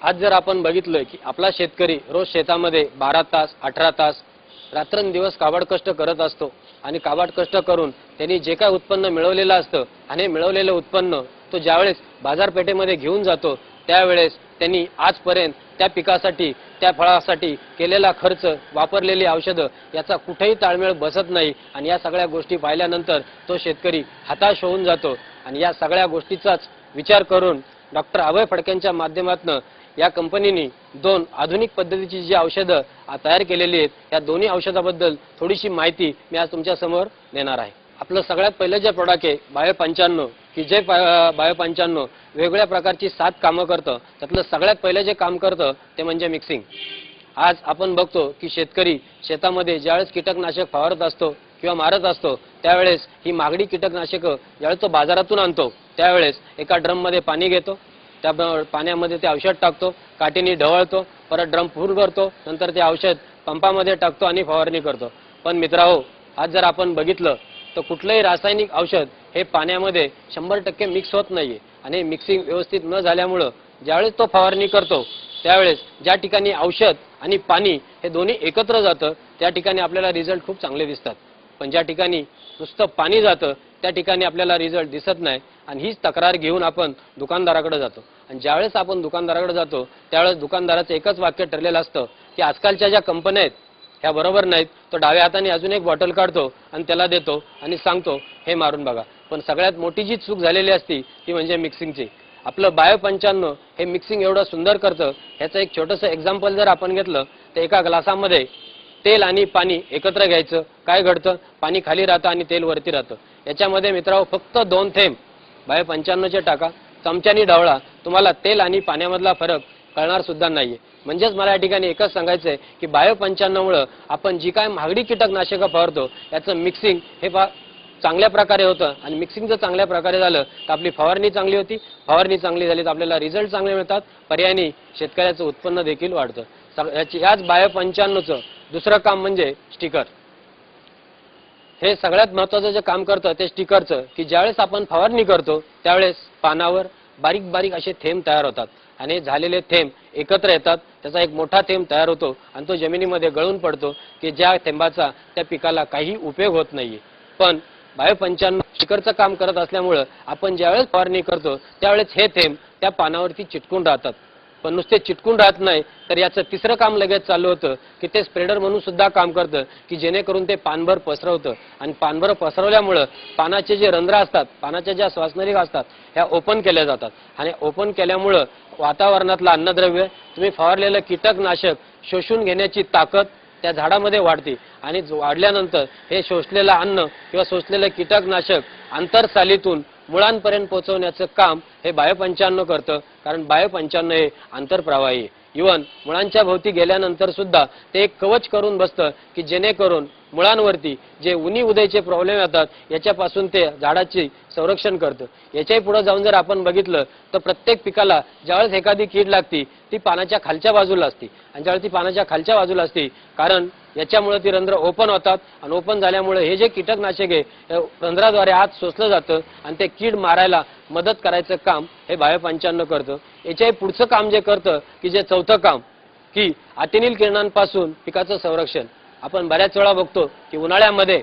आज जर आपण बघितलं की आपला शेतकरी रोज शेतामध्ये 12 तास 18 तास रात्रंदिवस काबाड कष्ट करत असतो आणि काबाड कष्ट करून त्यांनी जे काय उत्पन्न मिळवलेलं असतं आणि मिळवलेलं उत्पन्न तो ज्यावेळेस बाजारपेठेमध्ये घेऊन जातो त्यावेळेस त्यांनी आजपर्यंत त्या पिकासाठी त्या फळासाठी केलेला खर्च वापरलेली औषधं याचा कुठेही ताळमेळ बसत नाही आणि या सगळ्या गोष्टी पाहिल्यानंतर तो शेतकरी हताश होऊन जातो आणि या सगळ्या गोष्टीचाच विचार करून डॉक्टर अभय फडक्यांच्या माध्यमातून या कंपनीने 2 आधुनिक पद्धतीची जी औषधं तयार केलेली आहेत या दोन्ही औषधाबद्दल थोडीशी माहिती मी आज तुमच्या समोर देणार आहे। आपलं सगळ्यात पहिलं जे प्रोडक्ट आहे बायो 95 की जे बायो 95 वेगवेगळ्या प्रकारची 7 कामं करतं त्यातलं सगळ्यात पहिलं जे काम करतं ते म्हणजे मिक्सिंग। आज आपण बघतो की शेतकरी शेतामध्ये ज्यावेळेस कीटकनाशक फवारत असतो किंवा मारत असतो त्यावेळेस ही महागडी कीटकनाशकं ज्यावेळेस तो बाजारातून आणतो त्यावेळेस एका ड्रममध्ये पाणी घेतो त्या पाण्यामध्ये ते औषध टाकतो काठीने ढवळतो परत ड्रम फुल करतो नंतर ते औषध पंपामध्ये टाकतो आणि फवारणी करतो। पण मित्रांनो आज जर आपण बघितलं तर कुठलंही रासायनिक औषध हे पाण्यामध्ये 100% मिक्स होत नाहीये आणि मिक्सिंग व्यवस्थित न झाल्यामुळे ज्यावेळेस तो फवारणी करतो त्यावेळेस ज्या ठिकाणी औषध आणि पाणी हे दोन्ही एकत्र जातं त्या ठिकाणी आपल्याला रिझल्ट खूप चांगले दिसतात। पण ज्या ठिकाणी नुसतं पाणी जातं त्या ठिकाणी आपल्याला रिझल्ट दिसत नाही आणि हीच तक्रार घेऊन आपण दुकानदाराकडे जातो आणि ज्यावेळेस आपण दुकानदाराकडे जातो त्यावेळेस दुकानदाराचं एकच वाक्य ठरलेलं असतं की आजकालच्या ज्या कंपन्या आहेत ह्या बरोबर नाहीत। तो डाव्या हाताने अजून एक बॉटल काढतो आणि त्याला देतो आणि सांगतो हे मारून बघा। पण सगळ्यात मोठी जी चूक झालेली असती ती म्हणजे मिक्सिंगची। आपलं बायो 95 हे मिक्सिंग एवढं सुंदर करतं ह्याचं एक छोटंसं एक्झाम्पल जर आपण घेतलं तर एका ग्लासामध्ये तेल आणि पाणी एकत्र घ्यायचं काय घडतं पाणी खाली राहतं आणि तेल वरती राहतं। याच्यामध्ये मित्रांनो फक्त 2 थेंब बायो 95 टाका चमच्यानी ढवळा तुम्हाला तेल आणि पाण्यामधला फरक कळणार सुद्धा नाहीये। म्हणजेच मला या ठिकाणी एकच सांगायचंय की बायो 95 मुळे आपण जी काय महागडी कीटकनाशकं फवारतो याचं मिक्सिंग हे चांगल्या प्रकारे होतं आणि मिक्सिंग जर चांगल्या प्रकारे झालं तर आपली फवारणी चांगली होती फवारणी चांगली झाली तर आपल्याला रिझल्ट चांगले मिळतात पर्यायाने शेतकऱ्याचं उत्पन्न देखील वाढतं। याच बायो 95चं दुसरं काम म्हणजे स्टिकर। हे सगळ्यात महत्त्वाचं जे काम करतं ते स्टिकरचं की ज्यावेळेस आपण फवारणी करतो त्यावेळेस पानावर बारीक बारीक असे थेंब तयार होतात आणि झालेले थेंब एकत्र येतात त्याचा एक मोठा थेंब तयार होतो आणि तो जमिनीमध्ये गळून पडतो की ज्या थेंबाचा त्या पिकाला काही उपयोग होत नाहीये। पण बायो 95 स्टिकरचं काम करत असल्यामुळे आपण ज्यावेळेस फवारणी करतो त्यावेळेस हे थेंब त्या पानावरती चिटकून राहतात। पण नुसते चिटकून राहत नाही तर याचं तिसरं काम लगेच चालू होतं की ते स्प्रेडर म्हणून सुद्धा काम करतं की जेणेकरून ते पानभर पसरवतं आणि पानभर पसरवल्यामुळे पानाचे जे रंध्र असतात पानाच्या ज्या श्वासनलिका असतात ह्या ओपन केल्या जातात आणि ओपन केल्यामुळे वातावरणातलं अन्नद्रव्य तुम्ही फवारलेलं कीटकनाशक शोषून घेण्याची ताकद त्या झाडामध्ये वाढते आणि वाढल्यानंतर हे शोषलेलं अन्न किंवा शोषलेलं कीटकनाशक आंतरसालीतून मुळांपर्यंत पोहोचवण्याचं काम हे बायो 95 करतं कारण बायो 95 हे आंतरप्रवाही आहे। इवन मुळांच्या भोवती गेल्यानंतर सुद्धा ते एक कवच करून बसतं की जेणेकरून मुळांवरती जे उन्ही उदयचे प्रॉब्लेम येतात याच्यापासून ते झाडाचे संरक्षण करतं। याच्याही पुढे जाऊन जर आपण बघितलं तर प्रत्येक पिकाला ज्यावेळेस एखादी कीड लागती ती पानाच्या खालच्या बाजूला असते आणि ज्यावेळेस ती पानाच्या खालच्या बाजूला असते कारण याच्यामुळे ती रंध्र ओपन होतात आणि ओपन झाल्यामुळे हे जे कीटकनाशक आहे रंध्राद्वारे आत शोषलं जातं आणि ते कीड मारायला मदत करायचं काम हे बायो 95 करतं। याच्याही पुढचं काम जे करतं की जे चौथं काम की अतिनील किरणांपासून पिकाचं संरक्षण। आपण बऱ्याच वेळा बघतो की उन्हाळ्यामध्ये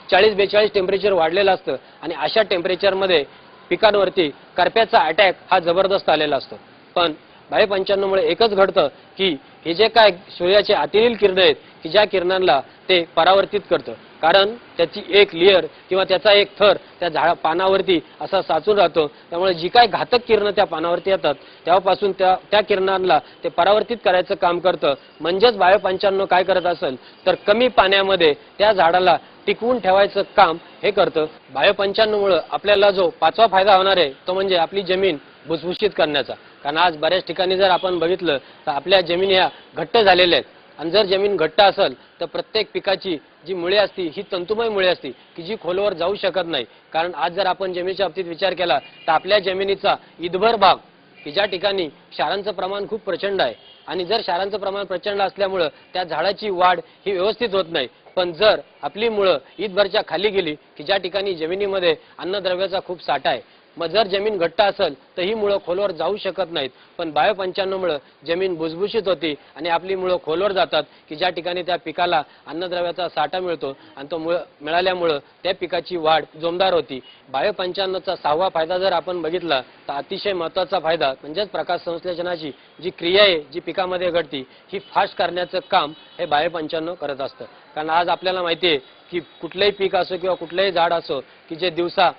40-42 टेम्परेचर वाढलेलं असतं आणि अशा टेम्परेचरमध्ये पिकांवरती करप्याचा अटॅक हा जबरदस्त आलेला असतो। पण बायो 95 मुळे एकच घडतं की हे जे काय सूर्याचे अतिनील किरण आहेत की ज्या किरणांना ते परावर्तित करतं कारण त्याची एक लेयर किंवा त्याचा एक थर त्या पानावरती असा साचून राहतो त्यामुळे जी काय घातक किरण त्या पानावरती येतात तेव्हापासून त्या किरणांना ते परावर्तित करायचं काम करतं। म्हणजेच बायो 95 काय करत असेल तर कमी पाण्यामध्ये त्या झाडाला टिकवून ठेवायचं काम हे करतं। बायो 95 मुळे आपल्याला जो 5वा फायदा होणार आहे तो म्हणजे आपली जमीन भुसभुशीत करण्याचा। कारण आज बऱ्याच ठिकाणी जर आपण बघितलं तर आपल्या जमिनी ह्या घट्ट झालेल्या आहेत आणि जर जमीन घट्ट असेल तर प्रत्येक पिकाची जी मुळे असती ही तंतुमय मुळे असती की जी खोलवर जाऊ शकत नाही। कारण आज जर आपण जमिनीच्या बाबतीत विचार केला तर आपल्या जमिनीचा ईदभर भाग की ज्या ठिकाणी क्षारांचं प्रमाण खूप प्रचंड आहे आणि जर क्षारांचं प्रमाण प्रचंड असल्यामुळे त्या झाडाची वाढ ही व्यवस्थित होत नाही। पण जर आपली मुळं ईदभरच्या खाली गेली की ज्या ठिकाणी जमिनीमध्ये अन्नद्रव्याचा खूप साठा आहे मग जर जमीन घट्ट असेल तर ही मुळं खोलवर जाऊ शकत नाहीत, पण बायो 95 मुळे जमीन भुसभुशीत होती आणि आपली मुळं खोलवर जातात की ज्या ठिकाणी त्या पिकाला अन्नद्रव्याचा साठा मिळतो आणि तो मिळाल्यामुळं त्या पिकाची वाढ जोमदार होती. बायो 95चा 6वा फायदा जर आपण बघितला तर अतिशय महत्त्वाचा फायदा म्हणजेच प्रकाश संश्लेषणाची जी क्रिया आहे जी पिकामध्ये घडती ही फास्ट करण्याचं काम हे बायो 95 करत असतं. कारण आज आपल्याला माहिती आहे की कुठलंही पीक असो किंवा कुठलंही झाड असो की जे दिवसा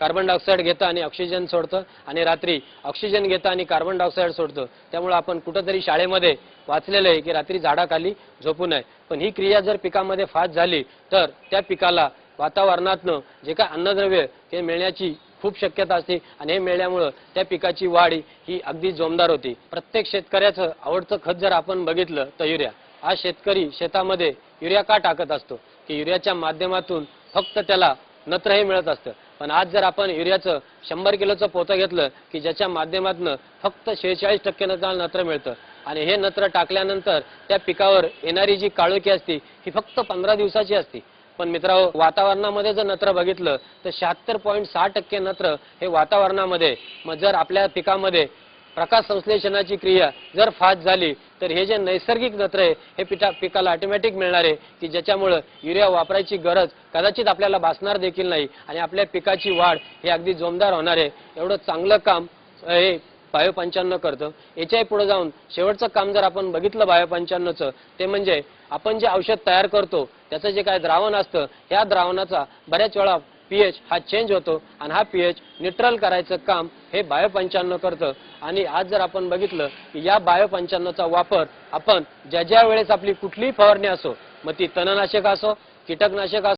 कार्बन डायऑक्साईड घेतं आणि ऑक्सिजन सोडतं आणि रात्री ऑक्सिजन घेतं आणि कार्बन डायऑक्साईड सोडतं. त्यामुळे आपण कुठंतरी शाळेमध्ये वाचलेलं आहे की रात्री झाडाखाली झोपू नये. पण ही क्रिया जर पिकामध्ये फास्ट झाली तर त्या पिकाला वातावरणातनं जे काय अन्नद्रव्य ते मिळण्याची खूप शक्यता असते आणि हे मिळाल्यामुळं त्या पिकाची वाढ ही अगदी जोमदार होती. प्रत्येक शेतकऱ्याचं आवडतं खत जर आपण बघितलं तर युरिया. आज शेतकरी शेतामध्ये युरिया का टाकत असतो की युरियाच्या माध्यमातून फक्त त्याला नत्र हे मिळत असतं. पण आज जर आपण युरियाचं 100 किलोचं पोतं घेतलं की ज्याच्या माध्यमातून फक्त 46% नत्र मिळतं आणि हे नत्र टाकल्यानंतर त्या पिकावर येणारी जी काळोखी असते ही फक्त 15 दिवसाची असते. पण मित्रांनो, वातावरणामध्ये जर नत्र बघितलं तर 76.6% नत्र हे वातावरणामध्ये. मग जर आपल्या पिकामध्ये प्रकाश संश्लेषणाची क्रिया जर फास्ट झाली तर हे जे नैसर्गिक नत्र आहे हे पिकाला ऑटोमॅटिक मिळणार आहे की ज्याच्यामुळे युरिया वापरायची गरज कदाचित आपल्याला भासणार देखील नाही आणि आपल्या पिकाची वाढ ही अगदी जोमदार होणार आहे. एवढं चांगलं काम हे बायो 95 करतं. याच्याही पुढे जाऊन शेवटचं काम जर आपण बघितलं बायो 95चं ते म्हणजे आपण जे औषध तयार करतो त्याचं जे काय द्रावण असतं या द्रावणाचा बऱ्याच वेळा पीएच हा चेंज होतो आणि हा पीएच न्यूट्रल करायचं काम हे बायो 95 करतं. आणि आज जर आपण बघितलं की या बायो 95चा वापर आपण ज्या ज्या वेळेस आपली कुठलीही फवारणी असो, मग ती तणनाशक असो, कीटकनाशक असो